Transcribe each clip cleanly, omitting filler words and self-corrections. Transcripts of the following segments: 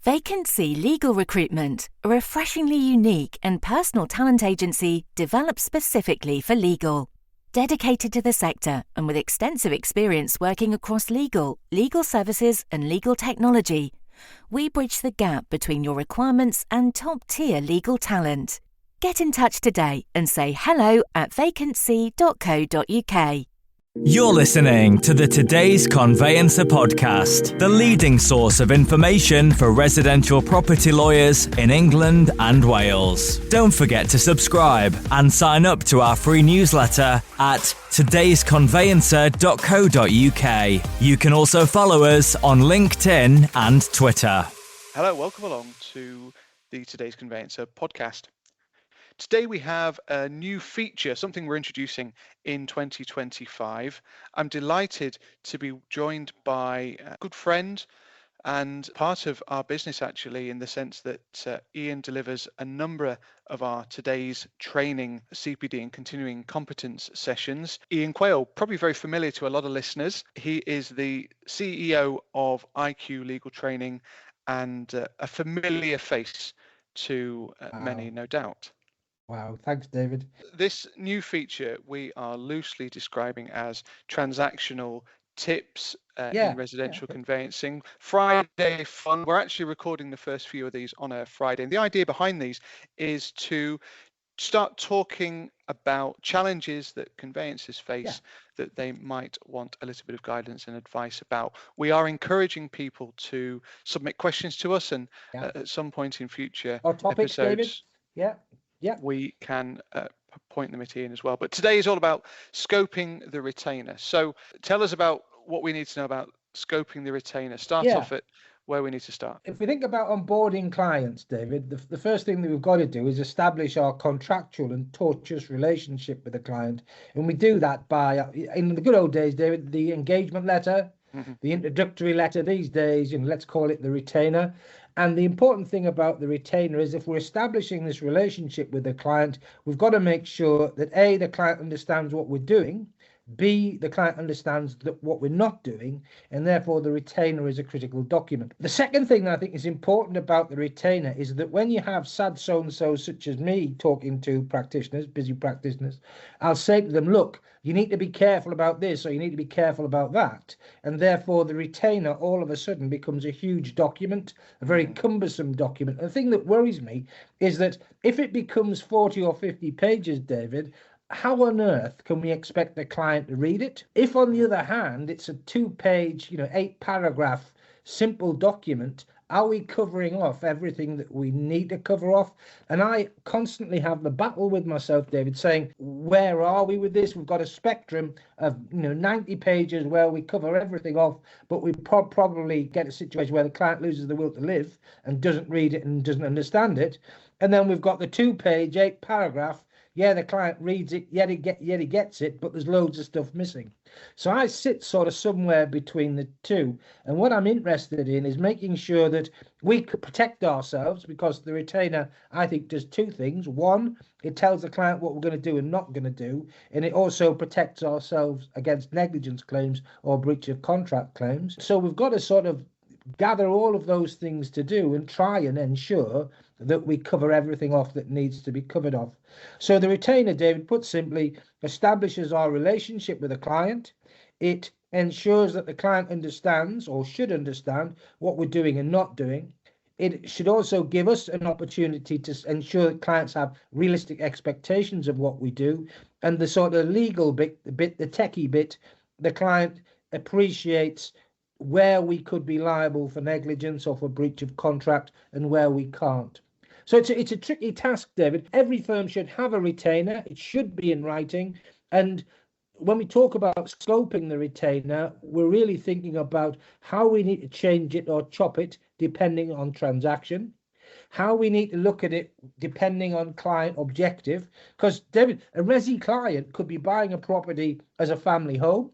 Vacancy Legal Recruitment, a refreshingly unique and personal talent agency developed specifically for legal. Dedicated to the sector and with extensive experience working across legal services and legal technology, we bridge the gap between your requirements and top-tier legal talent. Get in touch today and say hello at vacancy.co.uk. You're listening to the Today's Conveyancer podcast, the leading source of information for residential property lawyers in England and Wales. Don't forget to subscribe and sign up to our free newsletter at todaysconveyancer.co.uk. You can also follow us on LinkedIn and Twitter. Hello, welcome along to the Today's Conveyancer podcast. Today we have a new feature, something we're introducing in 2025. I'm delighted to be joined by a good friend and part of our business actually, in the sense that Ian delivers a number of our Today's training, CPD and continuing competence sessions. Ian Quayle, probably very familiar to a lot of listeners. He is the CEO of IQ Legal Training and a familiar face to many, no doubt. Wow, thanks, David. This new feature we are loosely describing as transactional tips in residential conveyancing. Friday fun. We're actually recording the first few of these on a Friday. And the idea behind these is to start talking about challenges that conveyancers face that they might want a little bit of guidance and advice about. We are encouraging people to submit questions to us, and at some point in future topics, episodes, David. we can point them at Ian as well. But today is all about scoping the retainer. So tell us about what we need to know about scoping the retainer. Start off at where we need to start. If we think about onboarding clients, David, the first thing that we've got to do is establish our contractual and tortuous relationship with the client. And we do that by, in the good old days, David, the engagement letter, the introductory letter. These days, let's call it the retainer. And the important thing about the retainer is if we're establishing this relationship with the client, we've got to make sure that A, the client understands what we're doing, B, the client understands what we're not doing, and therefore the retainer is a critical document. The second thing that I think is important about the retainer is that when you have sad so-and-so such as me talking to practitioners, busy practitioners, I'll say to them, look, you need to be careful about this, or you need to be careful about that. And therefore the retainer all of a sudden becomes a huge document, a very cumbersome document. And the thing that worries me is that if it becomes 40 or 50 pages, David, how on earth can we expect the client to read it? If, on the other hand, it's a 2-page, 8-paragraph simple document, are we covering off everything that we need to cover off? And I constantly have the battle with myself, David, saying, where are we with this? We've got a spectrum of 90 pages where we cover everything off, but we probably get a situation where the client loses the will to live and doesn't read it and doesn't understand it. And then we've got the 2-page, 8-paragraph. The client reads it, yet he gets it, but there's loads of stuff missing. So I sit sort of somewhere between the two. And what I'm interested in is making sure that we protect ourselves, because the retainer, I think, does two things. One, it tells the client what we're going to do and not going to do. And it also protects ourselves against negligence claims or breach of contract claims. So we've got to sort of gather all of those things to do and try and ensure that we cover everything off that needs to be covered off. So the retainer, David, put simply, establishes our relationship with the client. It ensures that the client understands, or should understand, what we're doing and not doing. It should also give us an opportunity to ensure that clients have realistic expectations of what we do. And the sort of legal bit, the techie bit, the client appreciates where we could be liable for negligence or for breach of contract and where we can't. So it's a tricky task, David. Every firm should have a retainer. It should be in writing. And when we talk about scoping the retainer, we're really thinking about how we need to change it or chop it depending on transaction, how we need to look at it depending on client objective. Because, David, a resi client could be buying a property as a family home,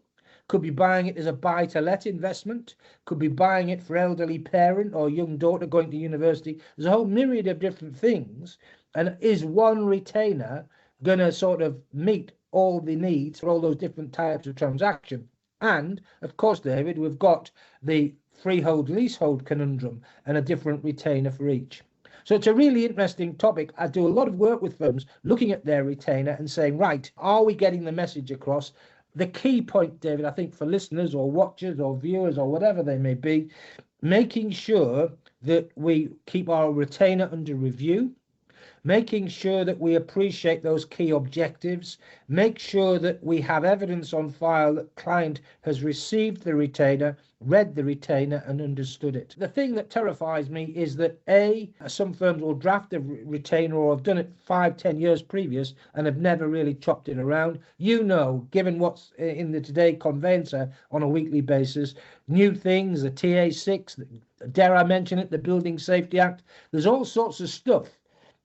could be buying it as a buy-to-let investment, could be buying it for elderly parent or young daughter going to university. There's a whole myriad of different things. And is one retainer going to sort of meet all the needs for all those different types of transaction? And, of course, David, we've got the freehold, leasehold conundrum and a different retainer for each. So it's a really interesting topic. I do a lot of work with firms looking at their retainer and saying, right, are we getting the message across? The key point, David, I think for listeners or watchers or viewers or whatever they may be, making sure that we keep our retainer under review, making sure that we appreciate those key objectives, make sure that we have evidence on file that client has received the retainer, read the retainer and understood it. The thing that terrifies me is that some firms will draft a retainer or have done it 5-10 years previous and have never really chopped it around. Given what's in the Today Conveyancer on a weekly basis, new things, the TA6, dare I mention it, the Building Safety Act, there's all sorts of stuff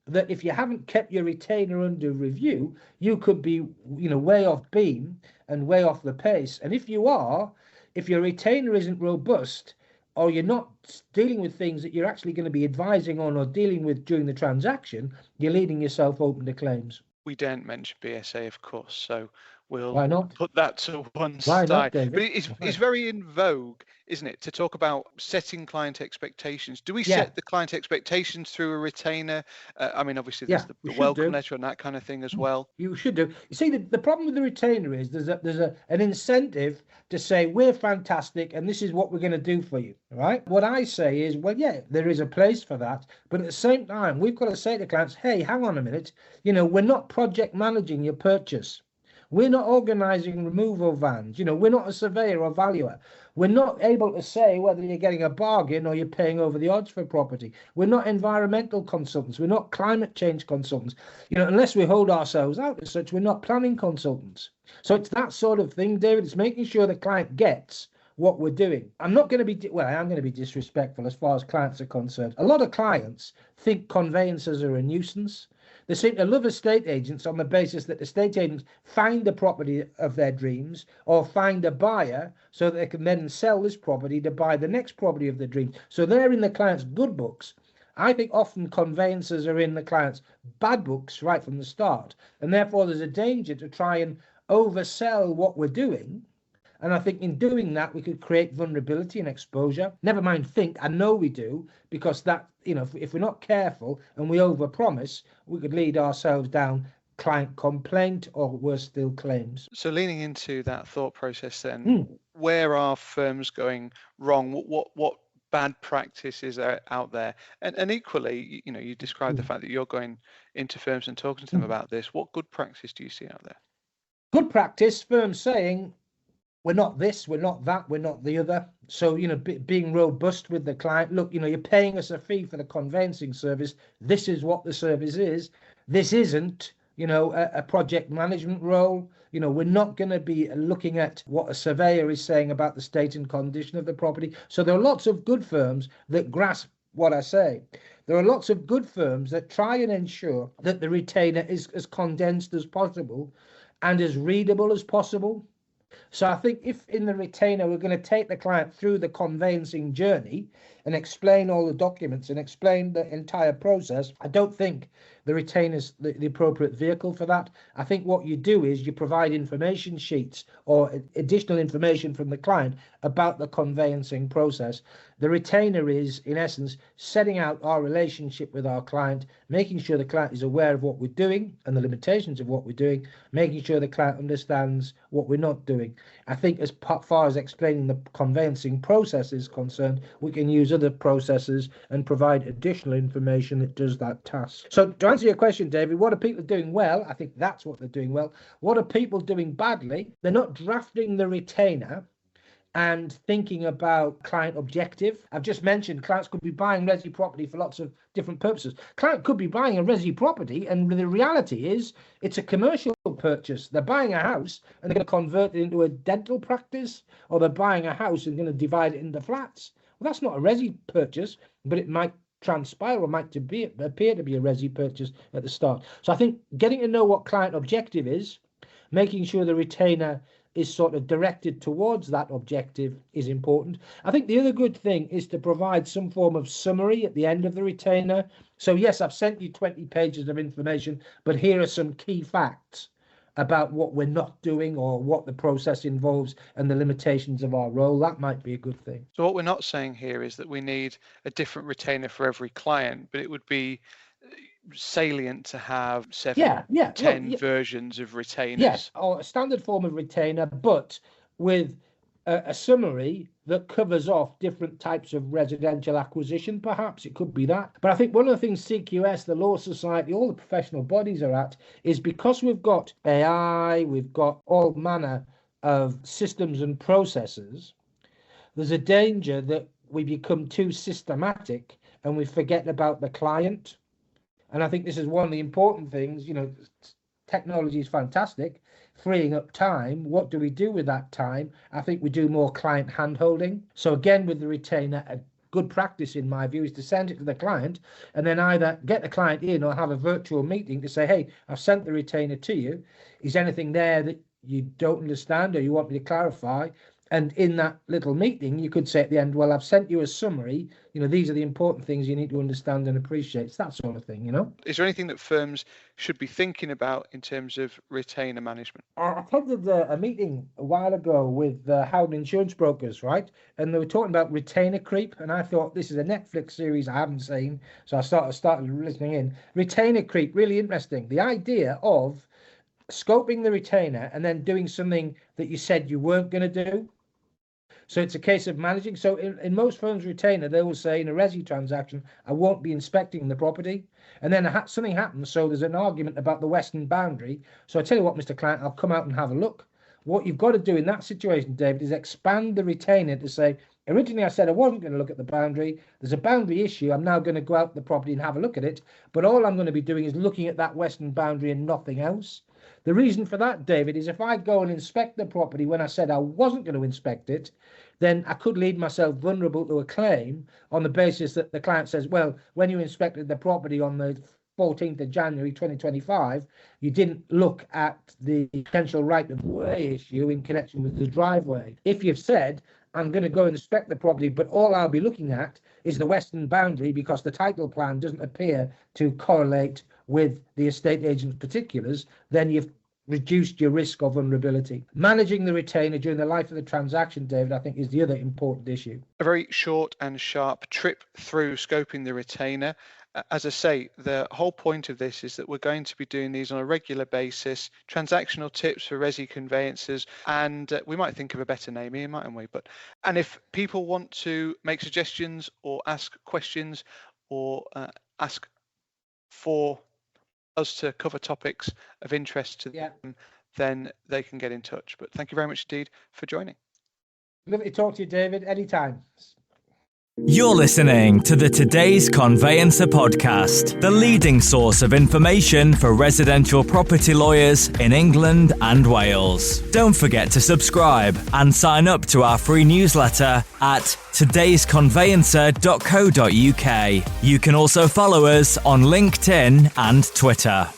that if you haven't kept your retainer under review, you could be, way off beam and way off the pace. And if your retainer isn't robust, or you're not dealing with things that you're actually going to be advising on or dealing with during the transaction, you're leaving yourself open to claims. We don't mention BSA, of course, so we'll Why not? put that to one Why side. not, David? But it's very in vogue, isn't it, to talk about setting client expectations. Do we set the client expectations through a retainer? Obviously, there's the welcome letter and that kind of thing as well. You should do. You see, the problem with the retainer is there's an incentive to say, we're fantastic and this is what we're going to do for you, right? What I say is, well, yeah, there is a place for that. But at the same time, we've got to say to clients, hey, hang on a minute. We're not project managing your purchase. We're not organising removal vans. We're not a surveyor or valuer. We're not able to say whether you're getting a bargain or you're paying over the odds for property. We're not environmental consultants. We're not climate change consultants. Unless we hold ourselves out as such, we're not planning consultants. So it's that sort of thing, David. It's making sure the client gets what we're doing. I am going to be disrespectful as far as clients are concerned. A lot of clients think conveyancers are a nuisance. They seem to love estate agents on the basis that estate agents find the property of their dreams or find a buyer so that they can then sell this property to buy the next property of their dreams. So they're in the client's good books. I think often conveyancers are in the client's bad books right from the start. And therefore there's a danger to try and oversell what we're doing. And I think in doing that, we could create vulnerability and exposure. Never mind I know we do, because that, if we're not careful and we overpromise, we could lead ourselves down client complaint or worse still, claims. So leaning into that thought process then, where are firms going wrong? What bad practices are out there? And equally, you described the fact that you're going into firms and talking to them about this. What good practice do you see out there? Good practice, firms saying, we're not this, we're not that, we're not the other. So, being robust with the client. Look, you're paying us a fee for the conveyancing service. This is what the service is. This isn't, a project management role. We're not going to be looking at what a surveyor is saying about the state and condition of the property. So there are lots of good firms that grasp what I say. There are lots of good firms that try and ensure that the retainer is as condensed as possible and as readable as possible. So I think if in the retainer we're going to take the client through the conveyancing journey and explain all the documents and explain the entire process, I don't think the retainer is the appropriate vehicle for that. I think what you do is you provide information sheets or additional information from the client about the conveyancing process. The retainer is, in essence, setting out our relationship with our client, making sure the client is aware of what we're doing and the limitations of what we're doing, making sure the client understands what we're not doing. I think as far as explaining the conveyancing process is concerned, we can use other processes and provide additional information that does that task. So to answer your question, David, what are people doing well? I think that's what they're doing well. What are people doing badly? They're not drafting the retainer and thinking about client objective. I've just mentioned clients could be buying resi property for lots of different purposes. Client could be buying a resi property, and the reality is it's a commercial purchase. They're buying a house and they're going to convert it into a dental practice, or they're buying a house and going to divide it into flats. Well, that's not a resi purchase, but it might transpire or might appear to be a resi purchase at the start. So I think getting to know what client objective is, making sure the retainer is sort of directed towards that objective is important. I think the other good thing is to provide some form of summary at the end of the retainer. So yes, I've sent you 20 pages of information, but here are some key facts. about what we're not doing or what the process involves and the limitations of our role, that might be a good thing. So what we're not saying here is that we need a different retainer for every client, but it would be salient to have 10 versions of retainers. Yes, or a standard form of retainer, but with a summary that covers off different types of residential acquisition. Perhaps it could be that. But I think one of the things CQS, the Law Society, all the professional bodies are at is because we've got AI, we've got all manner of systems and processes, there's a danger that we become too systematic and we forget about the client. And I think this is one of the important things. Technology is fantastic, freeing up time. What do we do with that time? I think we do more client hand-holding. So again, with the retainer, a good practice in my view is to send it to the client and then either get the client in or have a virtual meeting to say, hey, I've sent the retainer to you. Is anything there that you don't understand or you want me to clarify? And in that little meeting, you could say at the end, well, I've sent you a summary. These are the important things you need to understand and appreciate. It's that sort of thing, Is there anything that firms should be thinking about in terms of retainer management? I attended a meeting a while ago with Howden insurance brokers, right? And they were talking about retainer creep. And I thought, this is a Netflix series I haven't seen. So I started listening in. Retainer creep, really interesting. The idea of scoping the retainer and then doing something that you said you weren't going to do. So it's a case of managing. So in most firms' retainer, they will say in a resi transaction, I won't be inspecting the property. And then something happens. So there's an argument about the western boundary. So I tell you what, Mr. Client, I'll come out and have a look. What you've got to do in that situation, David, is expand the retainer to say, originally I said I wasn't going to look at the boundary. There's a boundary issue. I'm now going to go out to the property and have a look at it. But all I'm going to be doing is looking at that western boundary and nothing else. The reason for that, David, is if I go and inspect the property when I said I wasn't going to inspect it, then I could leave myself vulnerable to a claim on the basis that the client says, well, when you inspected the property on the 14th of January 2025, you didn't look at the potential right of way issue in connection with the driveway. If you've said, I'm going to go and inspect the property, but all I'll be looking at is the western boundary because the title plan doesn't appear to correlate with the estate agent's particulars, then you've reduced your risk of vulnerability. Managing the retainer during the life of the transaction, David, I think is the other important issue. A very short and sharp trip through scoping the retainer. As I say, the whole point of this is that we're going to be doing these on a regular basis, transactional tips for resi conveyancers, and we might think of a better name here, mightn't we? And if people want to make suggestions or ask questions or ask for us to cover topics of interest to them, then they can get in touch. But thank you very much indeed for joining. Lovely to talk to you, David. Anytime. You're listening to the Today's Conveyancer podcast, the leading source of information for residential property lawyers in England and Wales. Don't forget to subscribe and sign up to our free newsletter at todaysconveyancer.co.uk. You can also follow us on LinkedIn and Twitter.